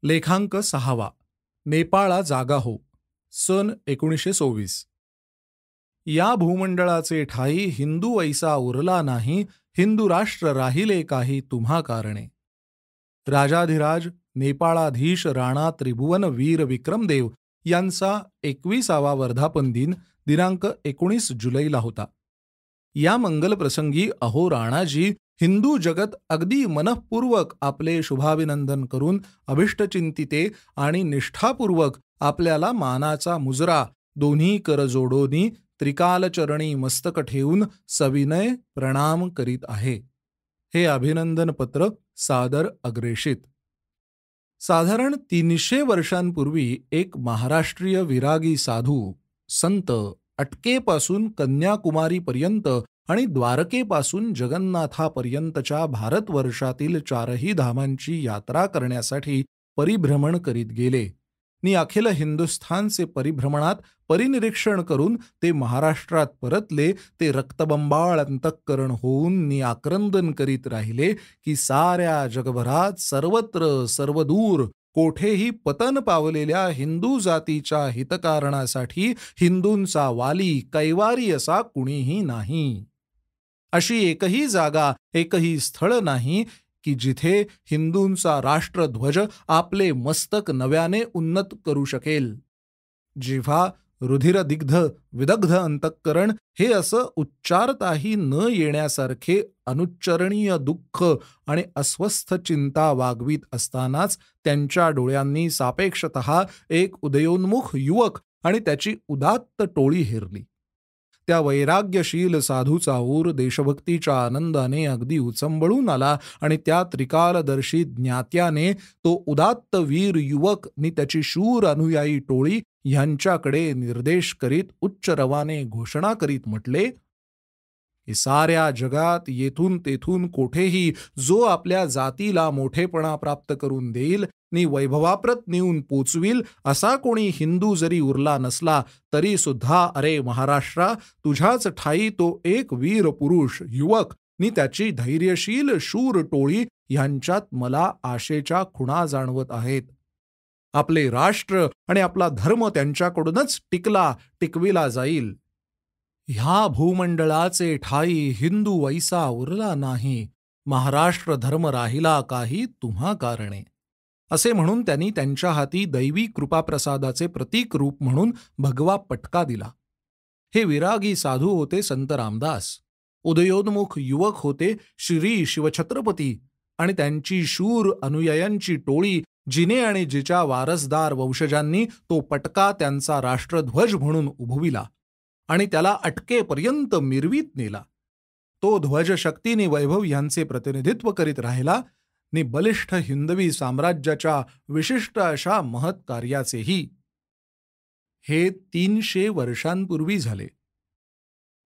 लेखांक 6वा. नेपाळा जागा हो. सन 1924. या भूमंडळाचे ठाई हिंदू वैसा उरला नाही, हिंदू राष्ट्र राहिले काही तुम्हा कारणे. राजाधिराज नेपाळाधीश राणा त्रिभुवन वीर विक्रमदेव यांचा 21वा वर्धापन दिन दिनांक 19 जुलैला होता. या मंगल प्रसंगी अहो राणाजी, हिंदू जगत अगदी मनःपूर्वक आपले शुभाभिनंदन करून अभिष्टचिंतिते आणि निष्ठापूर्वक आपल्याला मानाचा मुजरा दोन्ही कर जोडोनी त्रिकालचरणी मस्तक ठेवून सविनय प्रणाम करीत आहे. हे अभिनंदन पत्र सादर अग्रेषित. साधारण 300 वर्षांपूर्वी एक महाराष्ट्रीय विरागी साधू संत अटकेपासून कन्याकुमारीपर्यंत आणि द्वारकेपासून जगन्नाथापर्यंतच्या भारतवर्षातील 4ही धामांची यात्रा करण्यासाठी परिभ्रमण करीत गेले. नि अखिल हिंदुस्थानचे परिभ्रमणात परिनिरीक्षण करून ते महाराष्ट्रात परतले. ते रक्तबंबाळ अंतःकरण होऊन नि आक्रंदन करीत राहिले की साऱ्या जगभरात सर्वत्र सर्वदूर कोठेही पतन पावलेल्या हिंदू जातीच्या हितकारणासाठी हिंदूंचा वाली कैवारी असा कुणीही नाही. अशी एकही जागा, एकही स्थळ नाही की जिथे हिंदूंचा राष्ट्रध्वज आपले मस्तक नव्याने उन्नत करू शकेल. जिव्हा रुधिरदिग्ध विदग्ध अंतःकरण हे असं उच्चारताही न येण्यासारखे अनुच्चरणीय दुःख आणि अस्वस्थ चिंता वागवीत असतानाच त्यांच्या डोळ्यांनी सापेक्षतः एक उदयोन्मुख युवक आणि त्याची उदात्त टोळी हेरली. त्या वैराग्यशील साधूचा ऊर देशभक्तीच्या आनंदाने अगदी उचंबळून आला आणि त्या त्रिकालदर्शी ज्ञात्याने तो उदात्त वीर युवक नि त्याची शूर अनुयायी टोळी ह्यांच्याकडे निर्देश करीत उच्च रवाने घोषणा करीत म्हटले की साऱ्या जगात येथून तेथून कोठेही जो आपल्या जातीला मोठेपणा प्राप्त करून देईल नि वैभवाप्रत नेऊन पोचविल असा कोणी हिंदू जरी उरला नसला तरी सुद्धा अरे महाराष्ट्रा, तुझ्याच ठाई तो एक वीर पुरुष युवक नि त्याची धैर्यशील शूर टोळी ह्यांच्यात मला आशेच्या खुणा जाणवत आहेत. आपले राष्ट्र आणि आपला धर्म त्यांच्याकडूनच टिकविला जाईल. ह्या भूमंडळाचे ठाई हिंदू वैसा उरला नाही, महाराष्ट्र धर्म राहिला काही तुम्हा कारणे. असे म्हणून त्यांनी त्यांच्या हाती दैवी कृपाप्रसादाचे प्रतीक रूप म्हणून भगवा पटका दिला. हे विरागी साधू होते संत रामदास. उदयोन्मुख युवक होते श्री शिवछत्रपती आणि त्यांची शूर अनुयायांची टोळी, जिने आणि जिच्या वारसदार वंशजांनी तो पटका त्यांचा राष्ट्रध्वज म्हणून उभविला आणि त्याला अटकेपर्यंत मिरवीत नेला. तो ध्वज शक्तीने वैभव यांचे प्रतिनिधित्व करीत राहिला नि बलिष्ठ हिंदवी साम्राज्याच्या विशिष्ट अशा महत् कार्याचेही. हे 300 वर्षांपूर्वी झाले.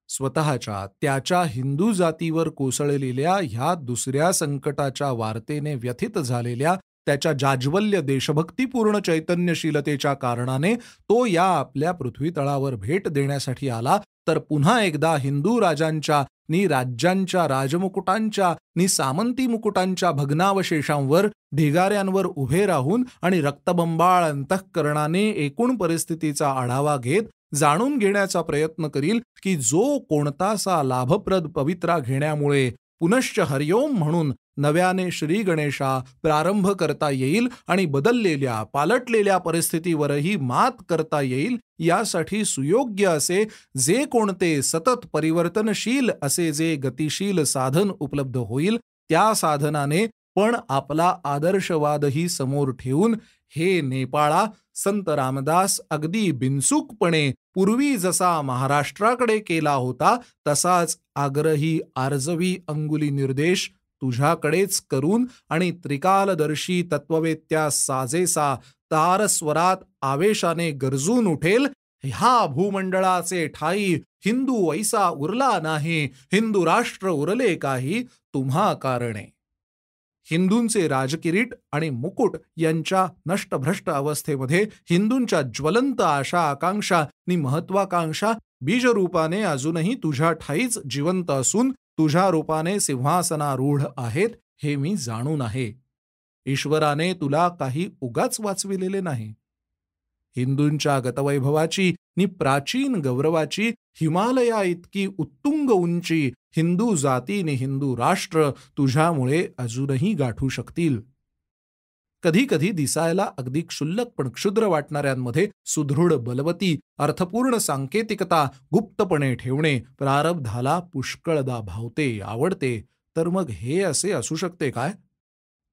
स्वतःच्या त्याच्या हिंदू जातीवर कोसळलेल्या ह्या दुसऱ्या संकटाच्या वार्तेने व्यथित झालेल्या त्याच्या जाज्वल्य देशभक्तीपूर्ण चैतन्यशीलतेच्या कारणाने तो या आपल्या पृथ्वीतळावर भेट देण्यासाठी आला, तर पुन्हा एकदा हिंदू राजांच्या नि राज्यांच्या राजमुकुटांच्या नि सामंती मुकुटांच्या भग्नावशेषांवर ढिगाऱ्यांवर उभे राहून आणि रक्तबंबाळ अंतःकरणाने एकूण परिस्थितीचा आढावा घेत जाणून घेण्याचा प्रयत्न करील की जो कोणतासा लाभप्रद पवित्रा घेण्यामुळे पुनश्च हरिओम म्हणून नव्याने श्री गणेशा प्रारंभ करता येईल आणि बदललेल्या पालटलेल्या परिस्थितीवरही मात करता येईल, यासाठी सुयोग्य असे जे कोणते सतत परिवर्तनशील असे जे गतिशील साधन उपलब्ध होईल, त्या साधनाने पण आपला आदर्शवादही समोर ठेवून हे नेपाळा संत रामदास अगदी बिनचूकपणे पूर्वी जसा महाराष्ट्राकडे केला होता तसाच आग्रही आर्जवी अंगुली निर्देश तुझ्याकडेच करून आणि त्रिकालदर्शी तत्ववेत्या साजेसा तारस्वरात आवेशाने गरजून उठेल, ह्या भूमंडळाचे ठाई हिंदू वैसा उरला नाही, हिंदू राष्ट्र उरले काही तुम्हा कारणे. हिंदूंचे राजकिरीट आणि मुकुट यांच्या नष्टभ्रष्ट अवस्थेमध्ये हिंदूंच्या ज्वलंत आशा आकांक्षा नि महत्वाकांक्षा बीजरूपाने अजूनही तुझ्या ठाईच जिवंत असून तुझ्या रूपाने सिंहासनारूढ आहेत, हे मी जाणून आहे. ईश्वराने तुला काही उगाच वाचविलेले नाही. हिंदूंच्या गतवैभवाची नि प्राचीन गौरवाची हिमालया इतकी उत्तुंग उंची हिंदू जाती नि हिंदू राष्ट्र तुझ्यामुळे अजूनही गाठू शकतील. कधी कधी दिसायला अगदी क्षुल्लक पण क्षुद्र वाटणाऱ्यांमध्ये सुदृढ बलवती अर्थपूर्ण सांकेतिकता गुप्तपणे ठेवणे प्रारब्धाला पुष्कळदा भावते आवडते. तर मग हे असे असू शकते काय?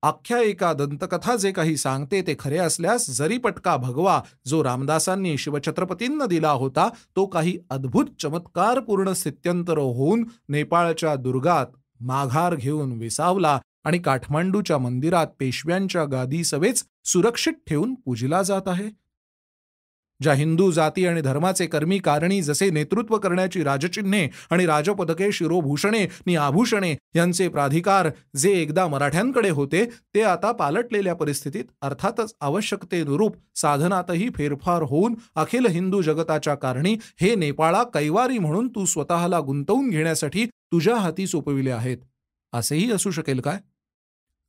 आख्यायिका दंतकथा जे काही सांगते ते खरे असल्यास जरीपटका भगवा जो रामदासांनी शिवछत्रपतींना दिला होता तो काही अद्भुत चमत्कारपूर्ण स्थित्यंतर होऊन नेपाळच्या दुर्गात माघार घेऊन विसावला आणि काठमांडूच्या मंदिरात पेशव्यांच्या गादी सवेच सुरक्षित ठेवून पूजिला जात आहे. ज्या हिंदू जाती आणि धर्माचे कर्मी कारणी जसे नेतृत्व करण्याची राजचिन्हे आणि राजपदके शिरोभूषणे नि आभूषणे यांचे प्राधिकार जे एकदा मराठ्यांकडे होते ते आता पालटलेल्या परिस्थितीत अर्थातच आवश्यकतेनुरूप साधनातही फेरफार होऊन अखिल हिंदू जगताच्या कारणी हे नेपाळा कैवारी म्हणून तू स्वतःला गुंतवून घेण्यासाठी तुझ्या हाती सोपविले आहेत. असेही असू शकेल काय?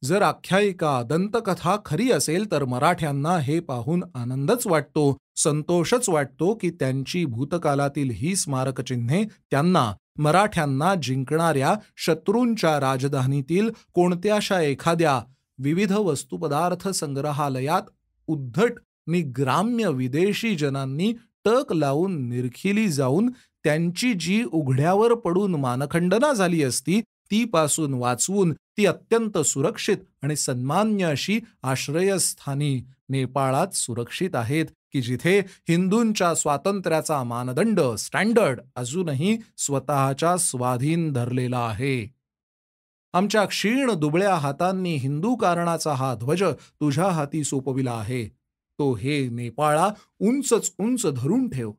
जर आख्यायिका दंतकथा खरी असेल तर मराठ्यांना हे पाहून आनंदच वाटतो, संतोषच वाटतो की त्यांची भूतकालातील ही स्मारकचिन्हे त्यांना मराठ्यांना जिंकणाऱ्या शत्रूंच्या राजधानीतील कोणत्याशा एखाद्या विविध वस्तुपदार्थ संग्रहालयात उद्धट नि ग्राम्य विदेशी जनांनी टक लावून निरखिली जाऊन त्यांची जी उघड्यावर पडून मानखंडना झाली असती ती पासून वाचवून ती अत्यंत सुरक्षित आणि सन्मान्य अशी आश्रयस्थानी नेपाळात सुरक्षित आहेत की जिथे हिंदूंच्या स्वातंत्र्याचा मानदंड स्टँडर्ड अजूनही स्वतःच्या स्वाधीन धरलेला आहे. आमच्या क्षीण दुबळ्या हातांनी हिंदू कारणाचा हा ध्वज तुझ्या हाती सोपविला आहे. तो हे नेपाळा उंचच उंच धरून ठेव.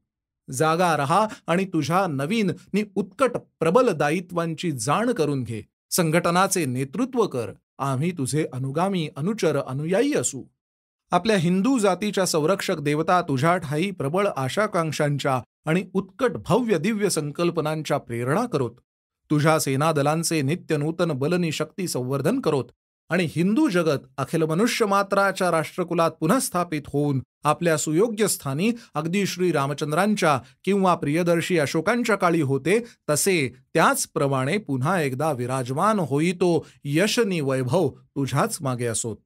जागा रहा आणि तुझ्या नवीन नि उत्कट प्रबल दायित्वांची जाण करून घे. संघटनाचे नेतृत्व कर. आम्ही तुझे अनुगामी अनुचर अनुयायी असू. आपल्या हिंदू जातीच्या संरक्षक देवता तुझ्या ठाई प्रबळ आशाकांक्षांच्या आणि उत्कट भव्य दिव्य संकल्पनांच्या प्रेरणा करोत. तुझ्या सेनादलांचे नित्य नूतन बलनी शक्ती संवर्धन करोत आणि हिंदू जगत अखिल मनुष्य मात्राच्या राष्ट्रकुलात पुनःस्थापित होऊन आपल्या सुयोग्य स्थानी अगदी श्री रामचंद्रांच्या किंवा प्रियदर्शी अशोकांच्या काळी होते तसे त्याचप्रमाणे पुन्हा एकदा विराजमान होईतो यश नि वैभव तुझ्याच मागे असोत.